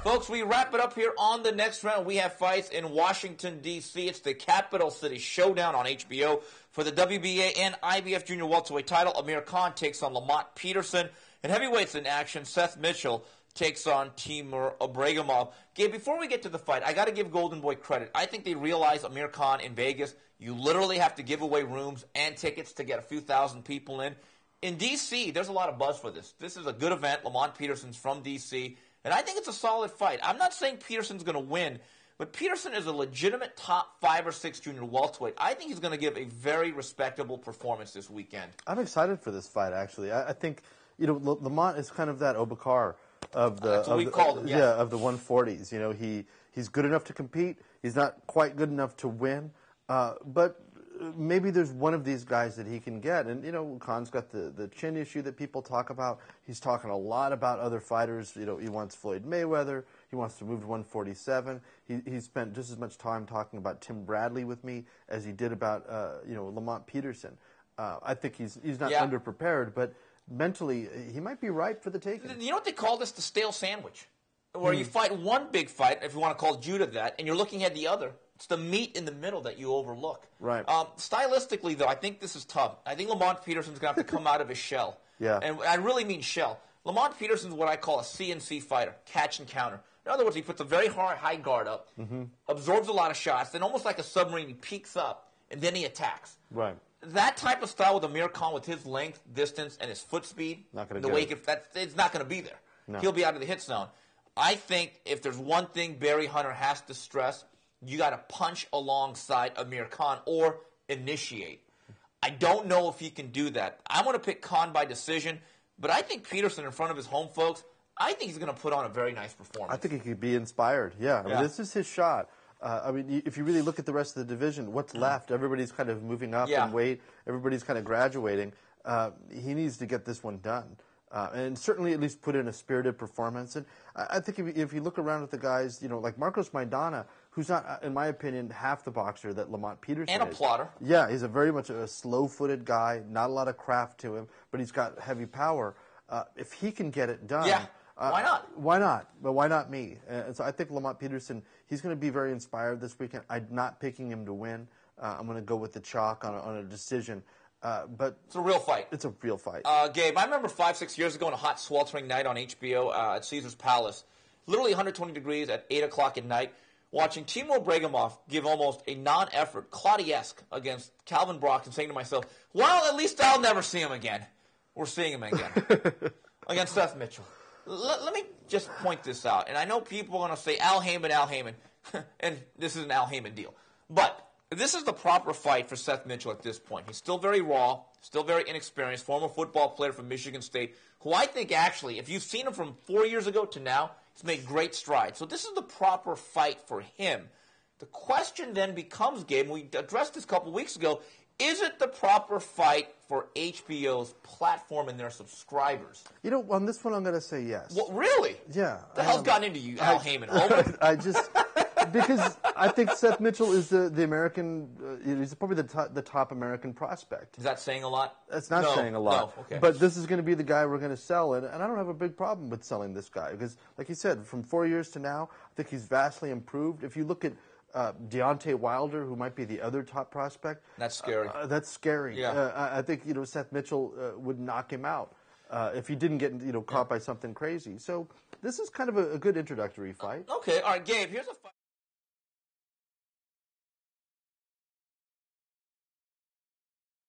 Folks, we wrap it up here on the next round. We have fights in Washington, D.C. It's the Capital City Showdown on HBO for the WBA and IBF Junior Welterweight title. Amir Khan takes on Lamont Peterson. And heavyweights in action, Seth Mitchell takes on Timur Ibragimov. Gabe, before we get to the fight, I got to give Golden Boy credit. I think they realize Amir Khan in Vegas, you literally have to give away rooms and tickets to get a few thousand people in. In D.C., there's a lot of buzz for this. This is a good event. Lamont Peterson's from D.C., and I think it's a solid fight. I'm not saying Peterson's going to win, but Peterson is a legitimate top 5 or 6 junior welterweight. I think he's going to give a very respectable performance this weekend. I'm excited for this fight, actually. I think, Lamont is kind of that Obakar of the That's what we called him, yeah. Of the 140s. He's good enough to compete. He's not quite good enough to win, but maybe there's one of these guys that he can get. And, Khan's got the chin issue that people talk about. He's talking a lot about other fighters. He wants Floyd Mayweather. He wants to move to 147. He spent just as much time talking about Tim Bradley with me as he did about, Lamont Peterson. I think he's not underprepared, but mentally he might be ripe for the taking. You know what they call this? The stale sandwich, where you fight one big fight, if you want to call Judah that, and you're looking at the other. It's the meat in the middle that you overlook. Right. Stylistically, though, I think this is tough. I think Lamont Peterson's going to have to come out of his shell. Yeah. And I really mean shell. Lamont Peterson's what I call a CNC fighter, catch and counter. In other words, he puts a very high guard up, absorbs a lot of shots, then almost like a submarine, he peeks up, and then he attacks. Right. That type of style with Amir Khan, with his length, distance, and his foot speed, it's not going to be there. No. He'll be out of the hit zone. I think if there's one thing Barry Hunter has to stress, you got to punch alongside Amir Khan or initiate. I don't know if he can do that. I want to pick Khan by decision, but I think Peterson, in front of his home folks, I think he's going to put on a very nice performance. I think he could be inspired, yeah. I mean, this is his shot. If you really look at the rest of the division, what's left? Everybody's kind of moving up in weight. Everybody's kind of graduating. He needs to get this one done. And certainly at least put in a spirited performance. And I think if you look around at the guys, like Marcos Maidana, who's not, in my opinion, half the boxer that Lamont Peterson is. And a plotter. Yeah, he's very much a slow-footed guy, not a lot of craft to him, but he's got heavy power. If he can get it done... Yeah, why not? Why not? But why not me? And so I think Lamont Peterson, he's going to be very inspired this weekend. I'm not picking him to win. I'm going to go with the chalk on a decision. But it's a real fight. It's a real fight. Gabe, I remember 5-6 years ago on a hot sweltering night on HBO at Caesar's Palace, literally 120 degrees at 8 o'clock at night, watching Timur Ibragimov give almost a non-effort, Claudia-esque against Calvin Brock, and saying to myself, well, at least I'll never see him again. We're seeing him again. Against Seth Mitchell. Let me just point this out. And I know people are going to say, Al Heyman. And this is an Al Heyman deal. But this is the proper fight for Seth Mitchell at this point. He's still very raw, still very inexperienced, former football player from Michigan State, who I think actually, if you've seen him from 4 years ago to now, he's made great strides. So this is the proper fight for him. The question then becomes, Gabe, and we addressed this a couple weeks ago, is it the proper fight for HBO's platform and their subscribers? On this one I'm going to say yes. Well, really? Yeah. What the hell's gotten into you, Al Heyman? Because I think Seth Mitchell is the American, he's probably the top American prospect. Is that saying a lot? That's not saying a lot. No, okay. But this is going to be the guy we're going to sell, and I don't have a big problem with selling this guy. Because, like you said, from 4 years to now, I think he's vastly improved. If you look at Deontay Wilder, who might be the other top prospect. That's scary. That's scary. Yeah. I think Seth Mitchell would knock him out if he didn't get caught by something crazy. So this is kind of a good introductory fight. Okay, all right, Gabe, here's a fight.